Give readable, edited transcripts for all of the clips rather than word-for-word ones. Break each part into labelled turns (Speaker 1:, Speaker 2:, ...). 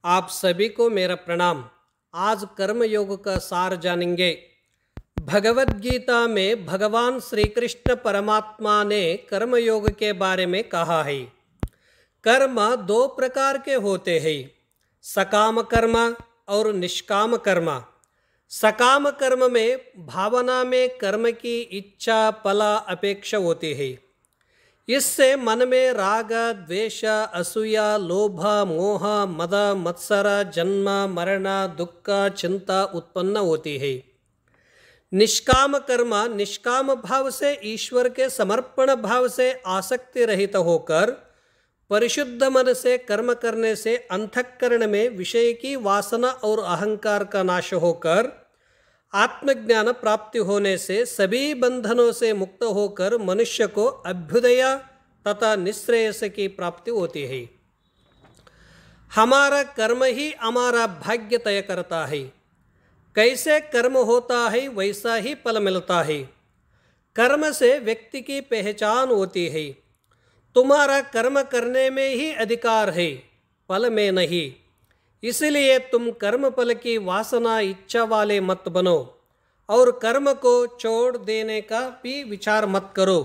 Speaker 1: आप सभी को मेरा प्रणाम। आज कर्म योग का सार जानेंगे। भगवद गीता में भगवान श्री कृष्ण परमात्मा ने कर्म योग के बारे में कहा है। कर्म दो प्रकार के होते हैं, सकाम कर्म और निष्काम कर्म। सकाम कर्म में भावना में कर्म की इच्छा फल अपेक्षा होती है। इससे मन में राग द्वेष असूया लोभ मोह मद मत्सर जन्म मरण दुख चिंता उत्पन्न होती है। निष्काम कर्म निष्काम भाव से ईश्वर के समर्पण भाव से आसक्ति रहित होकर परिशुद्ध मन से कर्म करने से अंतःकरण में विषय की वासना और अहंकार का नाश होकर आत्मज्ञान प्राप्ति होने से सभी बंधनों से मुक्त होकर मनुष्य को अभ्युदय तथा निश्रेयस की प्राप्ति होती है। हमारा कर्म ही हमारा भाग्य तय करता है। कैसे कर्म होता है वैसा ही फल मिलता है। कर्म से व्यक्ति की पहचान होती है। तुम्हारा कर्म करने में ही अधिकार है, फल में नहीं। इसलिए तुम कर्म फल की वासना इच्छा वाले मत बनो और कर्म को छोड़ देने का भी विचार मत करो।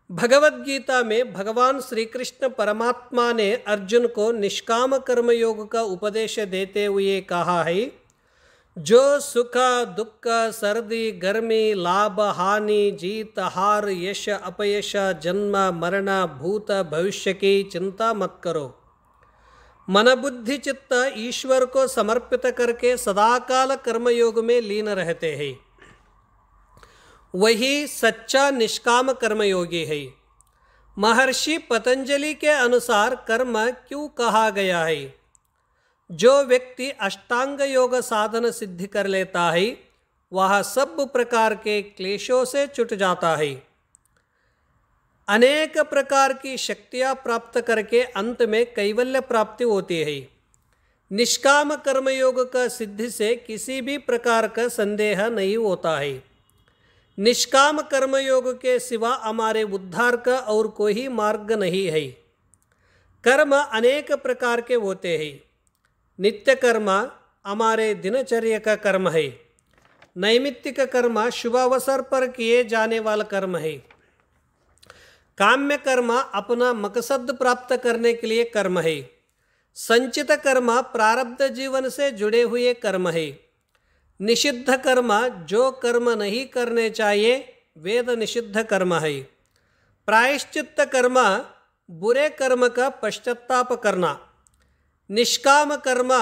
Speaker 1: भगवद गीता में भगवान श्री कृष्ण परमात्मा ने अर्जुन को निष्काम कर्म योग का उपदेश देते हुए कहा है, जो सुख दुख सर्दी गर्मी लाभ हानि जीत हार यश अपयश जन्म मरण भूत भविष्य की चिंता मत करो। मन बुद्धि चित्त ईश्वर को समर्पित करके सदाकाल कर्मयोग में लीन रहते हैं, वही सच्चा निष्काम कर्मयोगी है। महर्षि पतंजलि के अनुसार कर्म क्यों कहा गया है? जो व्यक्ति अष्टांग योग साधन सिद्ध कर लेता है वह सब प्रकार के क्लेशों से छूट जाता है। अनेक प्रकार की शक्तियां प्राप्त करके अंत में कैवल्य प्राप्ति होती है। निष्काम कर्मयोग का सिद्धि से किसी भी प्रकार का संदेह नहीं होता है। निष्काम कर्मयोग के सिवा हमारे उद्धार का और कोई मार्ग नहीं है। कर्म अनेक प्रकार के होते हैं। नित्य कर्म हमारे दिनचर्या का कर्म है। नैमित्तिक कर्म शुभ अवसर पर किए जाने वाला कर्म है। काम्य कर्म अपना मकसद प्राप्त करने के लिए कर्म है। संचित कर्म प्रारब्ध जीवन से जुड़े हुए कर्म है। निषिद्ध कर्म जो कर्म नहीं करने चाहिए वेद निषिद्ध कर्म है। प्रायश्चित्त कर्म बुरे कर्म का पश्चाताप करना। निष्काम कर्म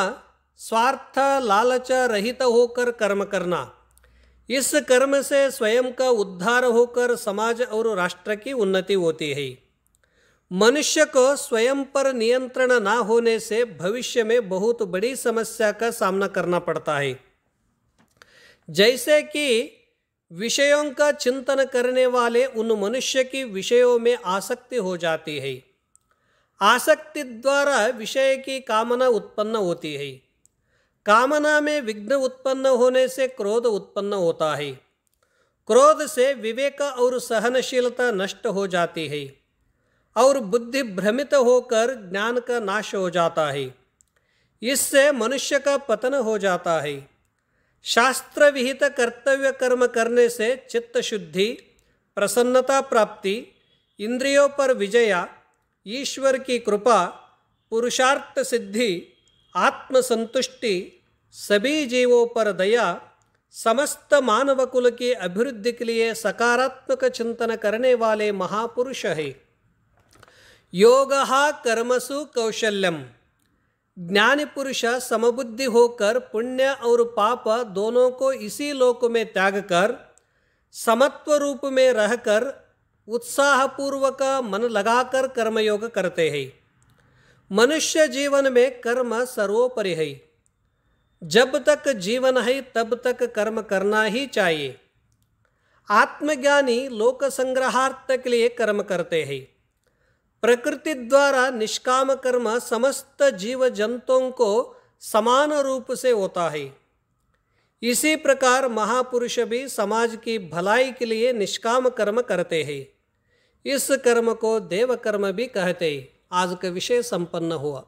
Speaker 1: स्वार्थ लालच रहित होकर कर्म करना। इस कर्म से स्वयं का उद्धार होकर समाज और राष्ट्र की उन्नति होती है। मनुष्य को स्वयं पर नियंत्रण न होने से भविष्य में बहुत बड़ी समस्या का सामना करना पड़ता है। जैसे कि विषयों का चिंतन करने वाले उन मनुष्य की विषयों में आसक्ति हो जाती है। आसक्ति द्वारा विषय की कामना उत्पन्न होती है। कामना में विघ्न उत्पन्न होने से क्रोध उत्पन्न होता है। क्रोध से विवेक और सहनशीलता नष्ट हो जाती है और बुद्धि भ्रमित होकर ज्ञान का नाश हो जाता है। इससे मनुष्य का पतन हो जाता है। शास्त्र विहित कर्तव्य कर्म करने से चित्त शुद्धि, प्रसन्नता प्राप्ति, इंद्रियों पर विजय, ईश्वर की कृपा, पुरुषार्थ सिद्धि, आत्मसंतुष्टि, सभी जीवों पर दया, समस्त मानव कुल की अभिवृद्धि के लिए सकारात्मक चिंतन करने वाले महापुरुष है। योगः कर्मसु कौशल्यम। ज्ञानी पुरुष समबुद्धि होकर पुण्य और पाप दोनों को इसी लोक में त्याग कर समत्व रूप में रहकर उत्साहपूर्वक मन लगाकर कर्मयोग करते हैं। मनुष्य जीवन में कर्म सर्वोपरि है। जब तक जीवन है तब तक कर्म करना ही चाहिए। आत्मज्ञानी लोक संग्रहार्थ के लिए कर्म करते हैं। प्रकृति द्वारा निष्काम कर्म समस्त जीव जंतुओं को समान रूप से होता है। इसी प्रकार महापुरुष भी समाज की भलाई के लिए निष्काम कर्म करते हैं। इस कर्म को देव कर्म भी कहते हैं। आज का विषय संपन्न हुआ।